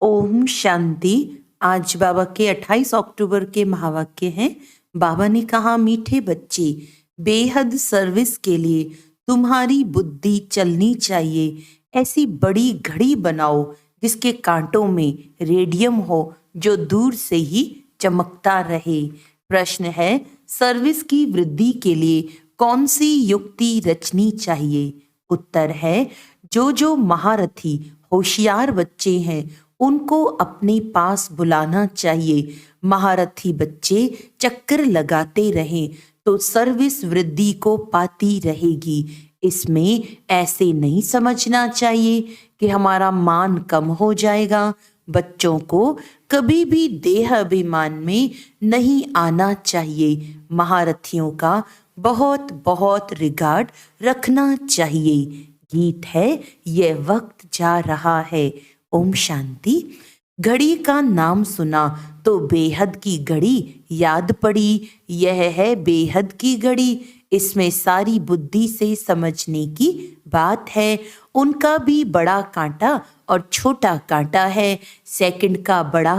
ओम शांति। आज बाबा के 28 अक्टूबर के महावाक्य हैं। बाबा ने कहा, मीठे बच्चे, बेहद सर्विस के लिए तुम्हारी बुद्धि चलनी चाहिए। ऐसी बड़ी घड़ी बनाओ जिसके कांटों में रेडियम हो, जो दूर से ही चमकता रहे। प्रश्न है, सर्विस की वृद्धि के लिए कौन सी युक्ति रचनी चाहिए? उत्तर है, जो महारथी होशियार बच्चे हैं उनको अपने पास बुलाना चाहिए। महारथी बच्चे चक्कर लगाते रहें तो सर्विस वृद्धि को पाती रहेगी। इसमें ऐसे नहीं समझना चाहिए कि हमारा मान कम हो जाएगा। बच्चों को कभी भी देह अभिमान में नहीं आना चाहिए। महारथियों का बहुत बहुत रिगार्ड रखना चाहिए। गीत है, यह वक्त जा रहा है। ओम शांति। घड़ी का नाम सुना तो बेहद की घड़ी याद पड़ी। यह है बेहद की घड़ी। इसमें सारी बुद्धि से समझने की बात है। उनका भी बड़ा कांटा और छोटा कांटा है। सेकंड का बड़ा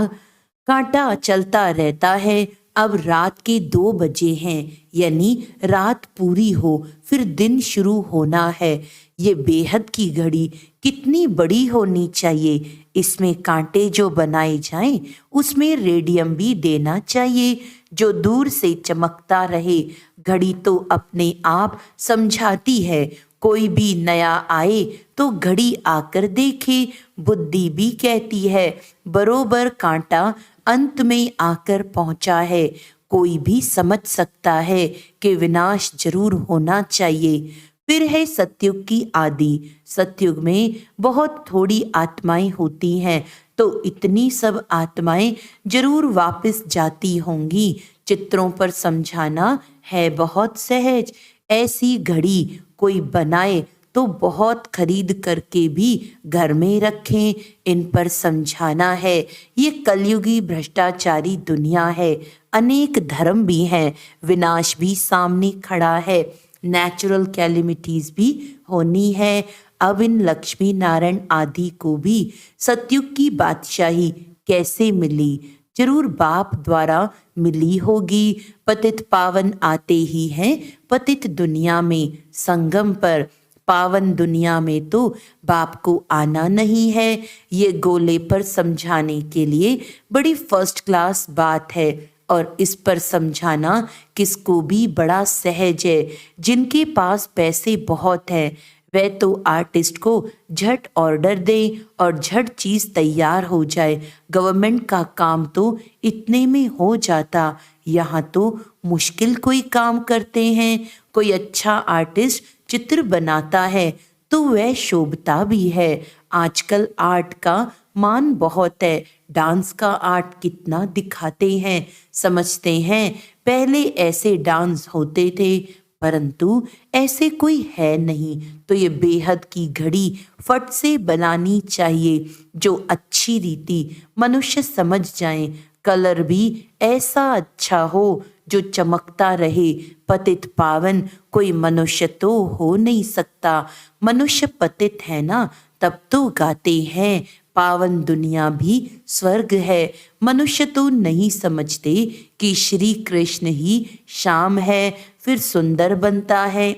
कांटा चलता रहता है। अब रात के 2 बजे हैं, यानी रात पूरी हो फिर दिन शुरू होना है। ये बेहद की घड़ी कितनी बड़ी होनी चाहिए। इसमें कांटे जो बनाए जाएं उसमें रेडियम भी देना चाहिए, जो दूर से चमकता रहे। घड़ी तो अपने आप समझाती है। कोई भी नया आए तो घड़ी आकर देखे। बुद्धि भी कहती है, बरोबर कांटा अंत में आकर पहुंचा है। कोई भी समझ सकता है कि विनाश जरूर होना चाहिए। फिर है सतयुग की आदि। सतयुग में बहुत थोड़ी आत्माएं होती हैं, तो इतनी सब आत्माएं जरूर वापस जाती होंगी। चित्रों पर समझाना है बहुत सहज। ऐसी घड़ी कोई बनाए तो बहुत खरीद करके भी घर में रखें। इन पर समझाना है, ये कलयुगी भ्रष्टाचारी दुनिया है। अनेक धर्म भी हैं, विनाश भी सामने खड़ा है। नेचुरल कैलेमिटीज भी होनी है। अब इन लक्ष्मी नारायण आदि को भी सतयुग की बादशाही कैसे मिली? जरूर बाप द्वारा मिली होगी। पतित पावन आते ही हैं पतित दुनिया में संगम पर। पावन दुनिया में तो बाप को आना नहीं है। ये गोले पर समझाने के लिए बड़ी फर्स्ट क्लास बात है, और इस पर समझाना किसको भी बड़ा सहज है। जिनके पास पैसे बहुत है वह तो आर्टिस्ट को झट ऑर्डर दे और झट चीज तैयार हो जाए। गवर्नमेंट का काम तो इतने में हो जाता। यहाँ तो मुश्किल कोई काम करते हैं। कोई अच्छा आर्टिस्ट चित्र बनाता है तो वह शोभता भी है। आजकल आर्ट का मान बहुत है। डांस का आर्ट कितना दिखाते हैं। समझते हैं पहले ऐसे डांस होते थे, परंतु ऐसे कोई है नहीं। तो ये बेहद की घड़ी फट से बनानी चाहिए, जो अच्छी रीति मनुष्य समझ जाए। कलर भी ऐसा अच्छा हो जो चमकता रहे। पतित पावन कोई मनुष्य तो हो नहीं सकता। मनुष्य पतित है ना, तब तो गाते हैं पावन दुनिया भी स्वर्ग है। मनुष्य तो नहीं समझते कि श्री कृष्ण ही श्याम है, फिर सुंदर बनता है।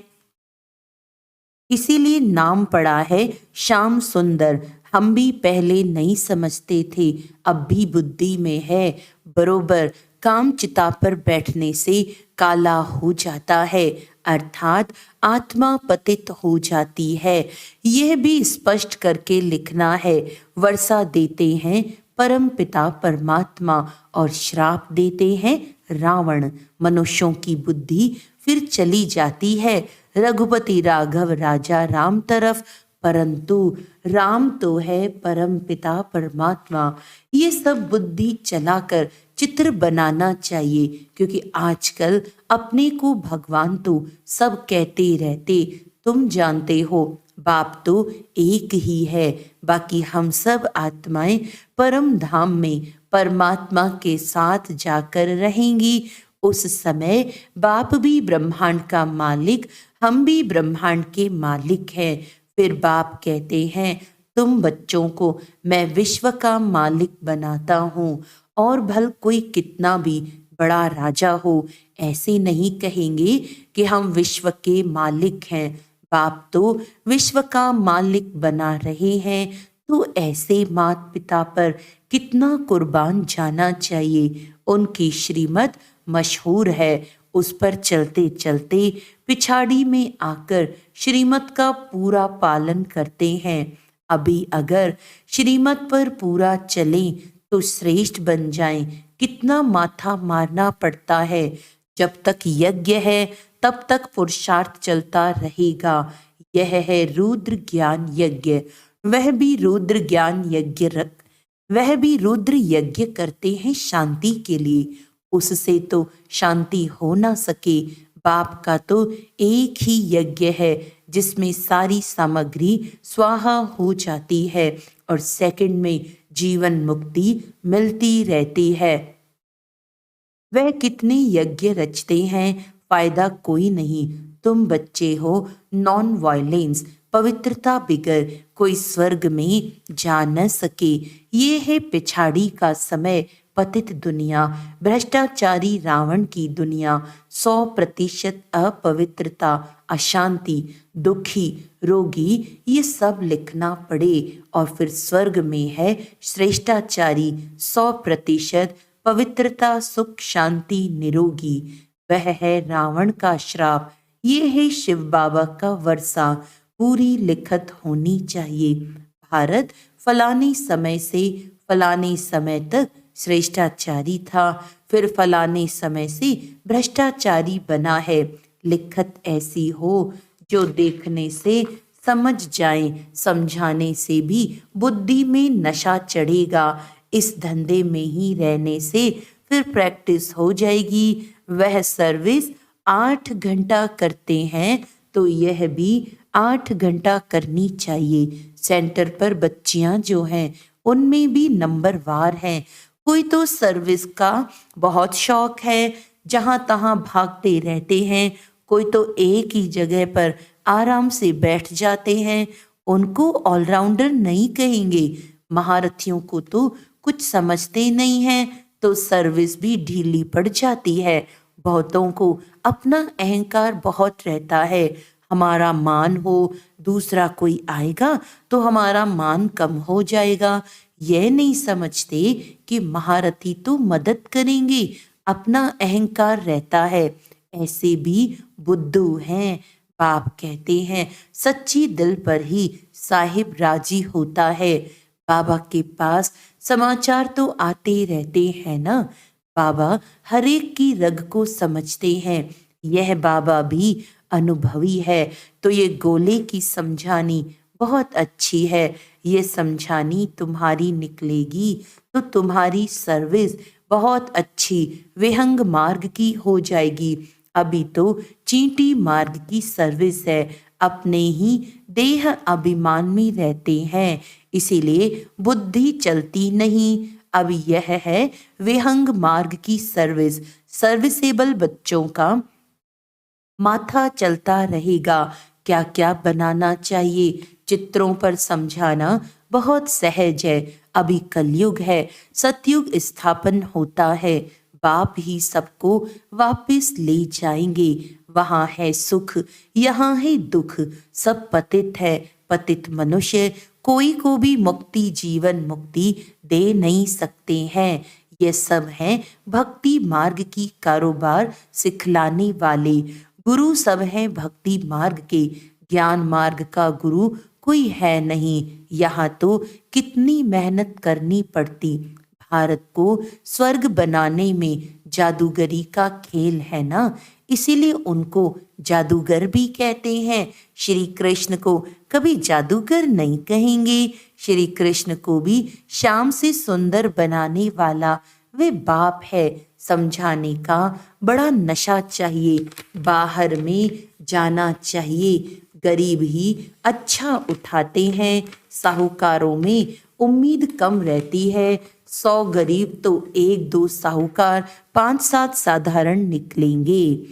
इसीलिए नाम पड़ा है श्याम सुंदर। हम भी पहले नहीं समझते थे, अब भी बुद्धि में है। बरोबर काम चिता पर बैठने से काला हो जाता है, अर्थात आत्मा पतित हो जाती है। यह भी स्पष्ट करके लिखना है। वर्षा देते हैं परम पिता परमात्मा और श्राप देते हैं रावण। मनुष्यों की बुद्धि फिर चली जाती है रघुपति राघव राजा राम तरफ, परंतु राम तो है परम पिता परमात्मा। ये सब बुद्धि चलाकर चित्र बनाना चाहिए, क्योंकि आजकल अपने को भगवान तो सब कहते रहते। तुम जानते हो बाप तो एक ही है, बाकी हम सब आत्माएं परम धाम में परमात्मा के साथ जाकर रहेंगी। उस समय बाप भी ब्रह्मांड का मालिक, हम भी ब्रह्मांड के मालिक हैं। फिर बाप कहते हैं तुम बच्चों को मैं विश्व का मालिक बनाता हूँ, और भल कोई कितना भी बड़ा राजा हो, ऐसे नहीं कहेंगे कि हम विश्व के मालिक हैं। बाप तो विश्व का मालिक बना रहे हैं, तो ऐसे माता पिता पर कितना कुर्बान जाना चाहिए। उनकी श्रीमत मशहूर है, उस पर चलते चलते पिछाड़ी में आकर श्रीमत का पूरा पालन करते हैं। अभी अगर श्रीमत पर पूरा चलें तो श्रेष्ठ बन जाएं। कितना माथा मारना पड़ता है। जब तक यज्ञ है तब तक पुरुषार्थ चलता रहेगा। यह है रुद्र ज्ञान यज्ञ। वह भी रुद्र ज्ञान यज्ञ वह भी रुद्र यज्ञ करते हैं शांति के लिए। उससे तो शांति हो ना सके। बाप का तो एक ही यज्ञ है जिसमें सारी सामग्री स्वाहा हो जाती है और सेकंड में जीवन मुक्ति मिलती रहती है। वह कितने यज्ञ रचते हैं, फायदा कोई नहीं। तुम बच्चे हो नॉन वायलेंस, पवित्रता बिगर कोई स्वर्ग में जा न सके। ये है पिछाड़ी का समय, पतित दुनिया, भ्रष्टाचारी रावण की दुनिया। 100% अपवित्रता, अशांति, दुखी, रोगी, ये सब लिखना पड़े। और फिर स्वर्ग में है श्रेष्ठाचारी, 100% पवित्रता, सुख, शांति, निरोगी। वह है रावण का श्राप, ये है शिव बाबा का वर्षा। पूरी लिखत होनी चाहिए। भारत फलाने समय से फलाने समय तक श्रेष्ठाचारी था, फिर फलाने समय से भ्रष्टाचारी बना है। लिखत ऐसी हो जो देखने से समझ जाए, समझाने से भी बुद्धि में नशा चढ़ेगा। इस धंधे में ही रहने से फिर प्रैक्टिस हो जाएगी। वह सर्विस 8 घंटा करते हैं तो यह भी 8 घंटा करनी चाहिए। सेंटर पर बच्चियां जो हैं उनमें भी नंबरवार हैं। कोई तो सर्विस का बहुत शौक है, जहां तहां भागते रहते हैं। कोई तो एक ही जगह पर आराम से बैठ जाते हैं। उनको ऑलराउंडर नहीं कहेंगे। महारथियों को तो कुछ समझते नहीं हैं, तो सर्विस भी ढीली पड़ जाती है। बहुतों को अपना अहंकार बहुत रहता है। हमारा मान हो, दूसरा कोई आएगा तो हमारा मान कम हो जाएगा। यह नहीं समझते कि महारथी तो मदद करेंगे, अपना अहंकार रहता है। ऐसे भी बुद्धू हैं। बाप कहते हैं सच्ची दिल पर ही साहिब राजी होता है। बाबा के पास समाचार तो आते रहते हैं ना। बाबा हर एक की रग को समझते हैं। यह बाबा भी अनुभवी है, तो ये गोले की समझानी बहुत अच्छी है। ये समझानी तुम्हारी निकलेगी तो तुम्हारी सर्विस बहुत अच्छी विहंग मार्ग की हो जाएगी। अभी तो चींटी मार्ग की सर्विस है। अपने ही देह अभिमान में रहते हैं, इसीलिए बुद्धि चलती नहीं। अब यह है विहंग मार्ग की सर्विस। सर्विसेबल बच्चों का माथा चलता रहेगा। क्या क्या बनाना चाहिए, चित्रों पर समझाना बहुत सहज है। अभी कलयुग है, सतयुग स्थापन होता है। बाप ही सबको वापस ले जाएंगे। वहाँ है सुख, यहाँ है दुख। सब पतित है। पतित मनुष्य कोई को भी मुक्ति, जीवन मुक्ति दे नहीं सकते हैं। ये सब हैं भक्ति मार्ग की कारोबार सिखलाने वाले गुरु। सब हैं भक्ति मार्ग के। ज्ञान मार्ग का गुरु कोई है नहीं। यहाँ तो कितनी मेहनत करनी पड़ती। भारत को स्वर्ग बनाने में जादूगरी का खेल है ना, इसीलिए उनको जादूगर भी कहते हैं। श्री कृष्ण को कभी जादूगर नहीं कहेंगे। श्री कृष्ण को भी शाम से सुंदर बनाने वाला वे बाप है। समझाने का बड़ा नशा चाहिए। बाहर में जाना चाहिए। गरीब ही अच्छा उठाते हैं। साहूकारों में उम्मीद कम रहती है। 100 गरीब तो 1-2 साहूकार, 5-7 साधारण निकलेंगे।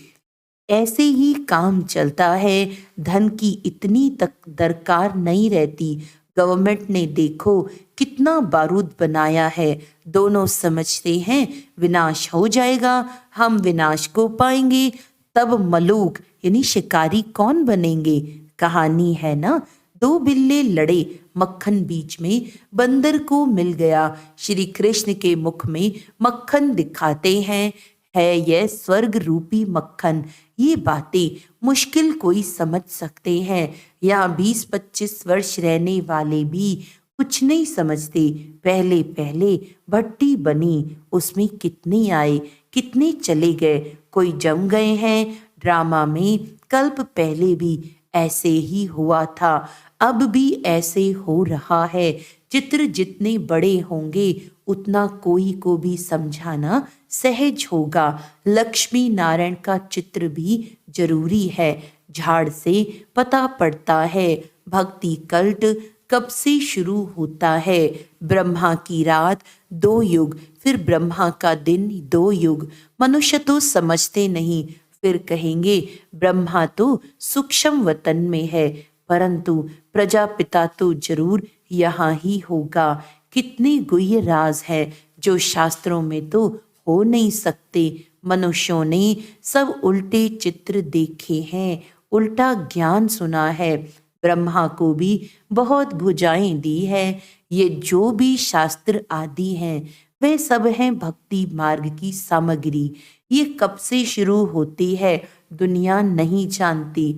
ऐसे ही काम चलता है। धन की इतनी तक दरकार नहीं रहती। गवर्नमेंट ने देखो कितना बारूद बनाया है। दोनों समझते हैं विनाश हो जाएगा, हम विनाश को पाएंगे, तब मलूक यानी शिकारी कौन बनेंगे। कहानी है ना, दो बिल्ले लड़े, मक्खन बीच में बंदर को मिल गया। श्री कृष्ण के मुख में मक्खन दिखाते हैं, है यह स्वर्ग रूपी मक्खन। ये बातें मुश्किल कोई समझ सकते हैं। यहाँ 20-25 वर्ष रहने वाले भी कुछ नहीं समझते। पहले पहले भट्टी बनी, उसमें कितने आए कितने चले गए, कोई जम गए हैं। ड्रामा में कल्प पहले भी ऐसे ही हुआ था, अब भी ऐसे हो रहा है। चित्र जितने बड़े होंगे उतना कोई को भी समझाना सहज होगा। लक्ष्मी नारायण का चित्र भी जरूरी है। झाड़ से पता पड़ता है भक्ति कल्ट कब से शुरू होता है। ब्रह्मा की रात 2 युग, फिर ब्रह्मा का दिन 2 युग। मनुष्य तो समझते नहीं, फिर कहेंगे ब्रह्मा तो सूक्ष्म वतन में है, परंतु प्रजापिता तो जरूर यहाँ ही होगा। कितने गुह्य राज है जो शास्त्रों में तो हो नहीं सकते। मनुष्यों ने सब उल्टे चित्र देखे हैं, उल्टा ज्ञान सुना है। ब्रह्मा को भी बहुत भुजाएं दी है। ये जो भी शास्त्र आदि हैं वे सब हैं भक्ति मार्ग की सामग्री। ये कब से शुरू होती है दुनिया नहीं जानती।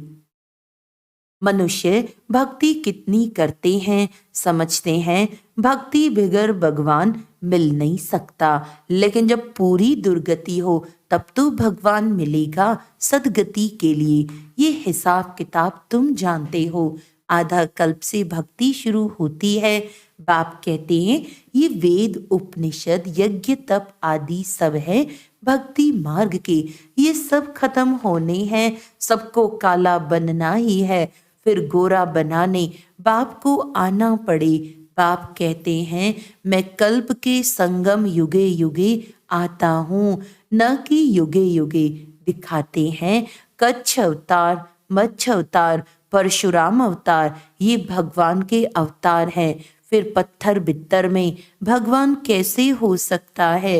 मनुष्य भक्ति कितनी करते हैं, समझते हैं भक्ति बगैर भगवान मिल नहीं सकता, लेकिन जब पूरी दुर्गति हो तब तो भगवान मिलेगा सदगति के लिए। ये हिसाब किताब तुम जानते हो। आधा कल्प से भक्ति शुरू होती है। बाप कहते हैं ये वेद उपनिषद यज्ञ तप आदि सब है भक्ति मार्ग के, ये सब खत्म होने हैं। सबको काला बनना ही है, फिर गोरा बनाने बाप को आना पड़े। बाप कहते हैं मैं कल्प के संगम युगे युगे आता हूँ, न कि युगे युगे। दिखाते हैं कच्छ अवतार, मत्स्य अवतार, परशुराम अवतार, ये भगवान के अवतार हैं। फिर पत्थर बित्तर में भगवान कैसे हो सकता है।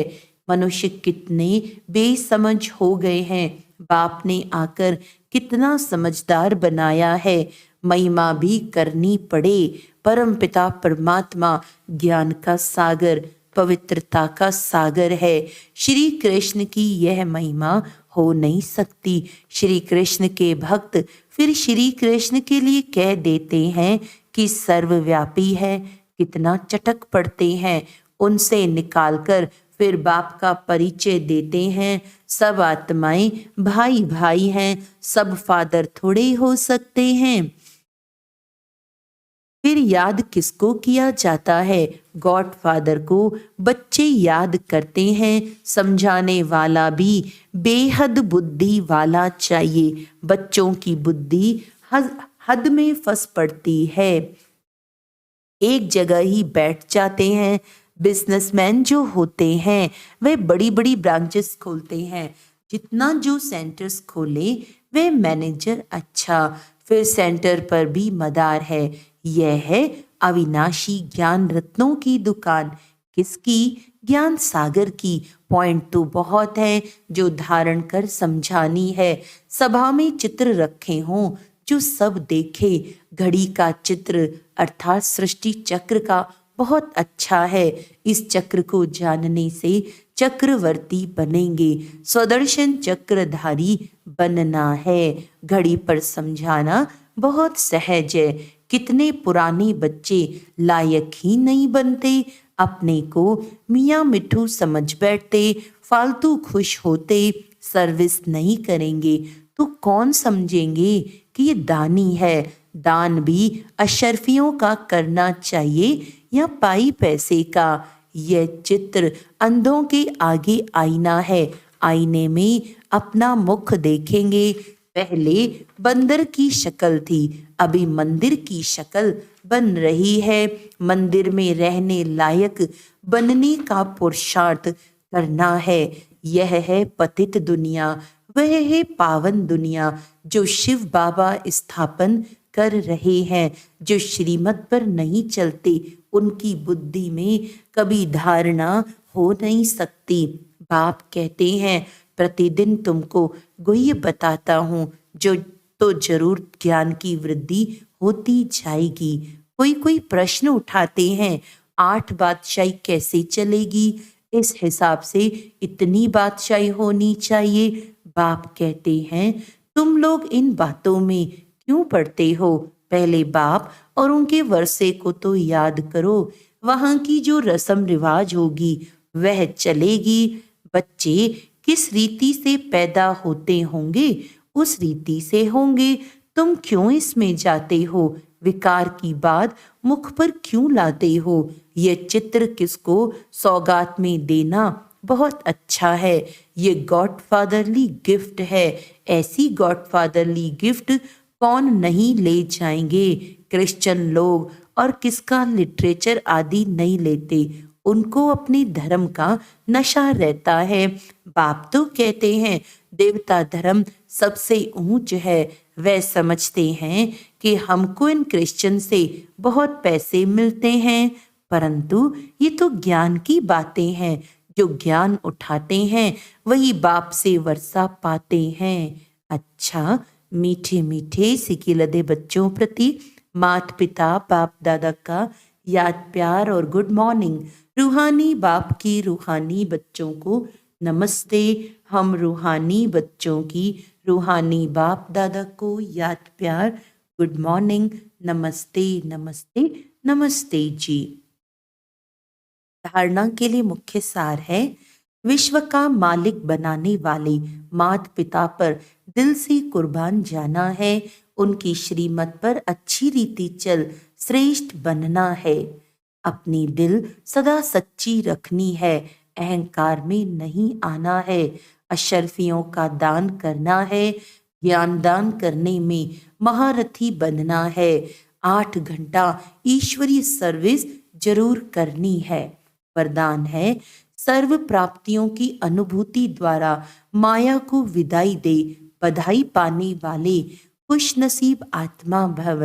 मनुष्य कितने बेसमझ हो गए हैं, बाप ने आकर कितना समझदार बनाया है। महिमा भी करनी पड़े। परमपिता परमात्मा ज्ञान का सागर, पवित्रता का सागर है। श्री कृष्ण की यह महिमा हो नहीं सकती। श्री कृष्ण के भक्त फिर श्री कृष्ण के लिए कह देते हैं कि सर्वव्यापी है, कितना चटक पड़ते हैं। उनसे निकालकर फिर बाप का परिचय देते हैं। सब आत्माएं भाई भाई हैं, सब फादर थोड़े हो सकते हैं। फिर याद किसको किया जाता है? गॉड फादर को बच्चे याद करते हैं। समझाने वाला भी बेहद बुद्धि वाला चाहिए। बच्चों की बुद्धि हद में फंस पड़ती है, एक जगह ही बैठ जाते हैं। बिजनेसमैन जो होते हैं वे बड़ी बड़ी ब्रांचेस खोलते हैं। जितना जो सेंटर्स खोले वे मैनेजर अच्छा, फिर सेंटर पर भी मदार है। यह है अविनाशी ज्ञान रत्नों की दुकान। किसकी? ज्ञान सागर की। पॉइंट तो बहुत है जो धारण कर समझानी है। सभा में चित्र रखे हों जो सब देखे। घड़ी का चित्र अर्थात सृष्टि चक्र का बहुत अच्छा है। इस चक्र को जानने से चक्रवर्ती बनेंगे। स्वदर्शन चक्रधारी बनना है। घड़ी पर समझाना बहुत सहज है। कितने पुराने बच्चे लायक ही नहीं बनते, अपने को मियाँ मिठू समझ बैठते, फालतू खुश होते, सर्विस नहीं करेंगे तो कौन समझेंगे कि ये दानी है। दान भी अशरफियों का करना चाहिए या पाई पैसे का। यह चित्र अंधों के आगे आईना है। आईने में अपना मुख देखेंगे। पहले बंदर की शक्ल थी, अभी मंदिर की शक्ल बन रही है। मंदिर में रहने लायक बनने का पुरुषार्थ करना है। यह है पतित दुनिया, वह है पावन दुनिया जो शिव बाबा स्थापन कर रहे हैं। जो श्रीमत पर नहीं चलते उनकी बुद्धि में कभी धारणा हो नहीं सकती। बाप कहते हैं प्रतिदिन तुमको गुह्य बताता हूँ, जो तो जरूर ज्ञान की वृद्धि होती जाएगी। कोई प्रश्न उठाते हैं 8 बादशाही कैसे चलेगी, इस हिसाब से इतनी बादशाही होनी चाहिए। बाप कहते हैं तुम लोग इन बातों में क्यों पढ़ते हो, पहले बाप और उनके वर्षे को तो याद करो। वहां की जो रस्म रिवाज होगी वह चलेगी। बच्चे किस रीति से पैदा होते होंगे उस रीति से होंगे। तुम क्यों इसमें जाते हो, विकार की बात मुख पर क्यों लाते हो। यह चित्र किसको सौगात में देना बहुत अच्छा है। ये गॉडफादरली गिफ्ट है। ऐसी गॉडफादरली गिफ्ट कौन नहीं ले जाएंगे। क्रिश्चियन लोग और किसका लिटरेचर आदि नहीं लेते, उनको अपने धर्म का नशा रहता है। बाप तो कहते हैं देवता धर्म सबसे ऊंच है। वह समझते हैं कि हमको इन क्रिश्चियन से बहुत पैसे मिलते हैं, परंतु ये तो ज्ञान की बातें हैं। जो ज्ञान उठाते हैं वही बाप से वर्षा पाते हैं। अच्छा, मीठे मीठे सिकिलदे बच्चों प्रति माता पिता बाप दादा का याद प्यार और गुड मॉर्निंग। रूहानी बाप की रूहानी बच्चों को नमस्ते। हम रूहानी बच्चों की रूहानी बाप दादा को याद प्यार गुड मॉर्निंग, नमस्ते नमस्ते नमस्ते जी। धारणा के लिए मुख्य सार है, विश्व का मालिक बनाने वाले माता पिता पर दिल से कुर्बान जाना है। उनकी श्रीमत पर अच्छी रीति चल श्रेष्ठ बनना है। अपनी दिल सदा सच्ची रखनी है। अहंकार में नहीं आना है। अशर्फियों का दान करना है। ज्ञान दान करने में महारथी बनना है। 8 घंटा ईश्वरीय सर्विस जरूर करनी है। वरदान है, सर्व प्राप्तियों की अनुभूति द्वारा माया को विदाई दे बधाई पाने वाले खुश नसीब आत्मा भव।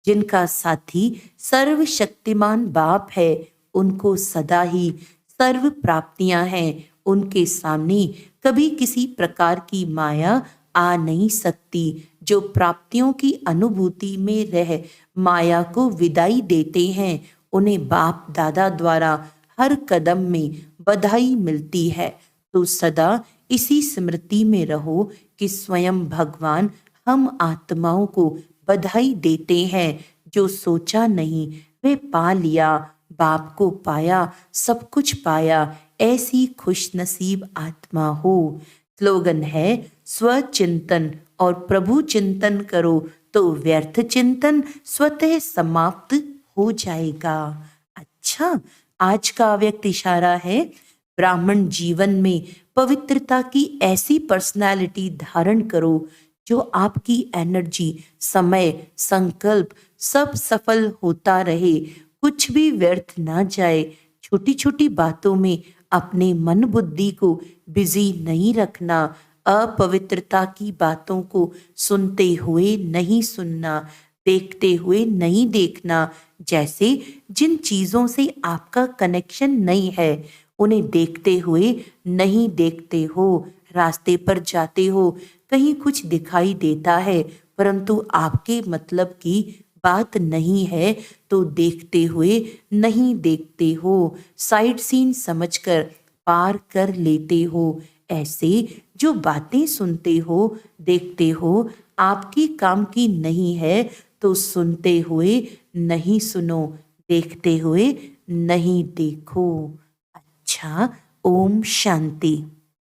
जिनका साथी सर्वशक्तिमान बाप है उनको सदा ही सर्व प्राप्तियां हैं। उनके सामने कभी किसी प्रकार की माया आ नहीं सकती। जो प्राप्तियों की अनुभूति में रह माया को विदाई देते हैं उन्हें बाप दादा द्वारा हर कदम में बधाई मिलती है। तो सदा इसी स्मृति में रहो कि स्वयं भगवान हम आत्माओं को बधाई देते हैं। जो सोचा नहीं वे पा लिया। बाप को पाया सब कुछ पाया। ऐसी खुश नसीब आत्मा हो। स्लोगन है, स्वचिंतन और प्रभु चिंतन करो तो व्यर्थ चिंतन स्वतः समाप्त हो जाएगा। अच्छा, आज का अव्यक्त इशारा है, ब्राह्मण जीवन में पवित्रता की ऐसी पर्सनालिटी धारण करो जो आपकी एनर्जी, समय, संकल्प सब सफल होता रहे। कुछ भी व्यर्थ ना जाए। छोटी छोटी बातों में अपने मन बुद्धि को बिजी नहीं रखना। अपवित्रता की बातों को सुनते हुए नहीं सुनना, देखते हुए नहीं देखना। जैसे जिन चीजों से आपका कनेक्शन नहीं है उन्हें देखते हुए नहीं देखते हो। रास्ते पर जाते हो, कहीं कुछ दिखाई देता है परंतु आपके मतलब की बात नहीं है तो देखते हुए नहीं देखते हो। साइड सीन समझकर पार कर लेते हो। ऐसे जो बातें सुनते हो, देखते हो, आपकी काम की नहीं है तो सुनते हुए नहीं सुनो, देखते हुए नहीं देखो। अच्छा, ओम शांति।